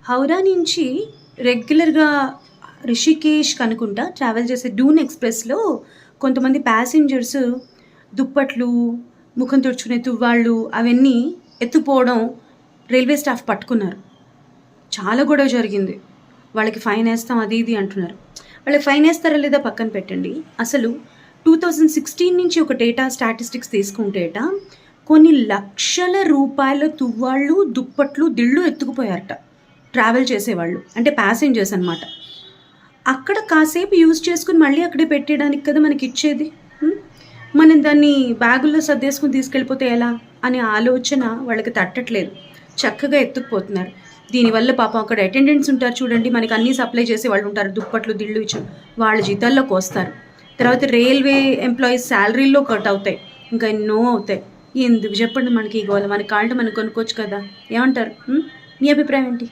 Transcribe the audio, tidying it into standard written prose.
హౌరా నుంచి రెగ్యులర్‌గా రిషికేష్‌కి అనుకుంటా ట్రావెల్ చేసే డూన్ ఎక్స్‌ప్రెస్‌లో కొంతమంది ప్యాసింజర్స్ దుప్పట్లు, ముఖం తుడుచుకునే తువ్వాళ్ళు అవన్నీ ఎత్తుకుపోవడం రైల్వే స్టాఫ్ పట్టుకున్నారు. చాలా గొడవ జరిగింది. వాళ్ళకి ఫైనేస్తాం అది ఇది అంటున్నారు. వాళ్ళకి ఫైనేస్తారా లేదా పక్కన పెట్టండి. అసలు 2016 నుంచి ఒక డేటా స్టాటిస్టిక్స్ తీసుకుంటేట కొన్ని లక్షల రూపాయల తువ్వాళ్ళు, దుప్పట్లు, దిళ్ళు ఎత్తుకుపోయారట ట్రావెల్ చేసేవాళ్ళు. అంటే ప్యాసింజర్స్ అనమాట. అక్కడ కాసేపు యూజ్ చేసుకొని మళ్ళీ అక్కడే పెట్టేయడానికి కదా మనకిచ్చేది. మనం దాన్ని బ్యాగుల్లో సర్దేసుకొని తీసుకెళ్ళిపోతే ఎలా అనే ఆలోచన వాళ్ళకి తట్టట్లేదు. చక్కగా ఎత్తుకుపోతున్నారు. దీనివల్ల పాపం అక్కడ అటెండెంట్స్ ఉంటారు చూడండి, మనకి అన్నీ సప్లై చేసే వాళ్ళు ఉంటారు. దుప్పట్లు, దిళ్ళు ఇచ్చి వాళ్ళ జీతాల్లోకి వస్తారు. తర్వాత రైల్వే ఎంప్లాయీస్ శాలరీల్లో కట్ అవుతాయి. ఇంకా ఎన్నో అవుతాయి. ఎందుకు చెప్పండి మనకి ఈ గోల? మనకి కావాలంటే మనం కొనుక్కోవచ్చు కదా. ఏమంటారు? మీ అభిప్రాయం ఏంటి?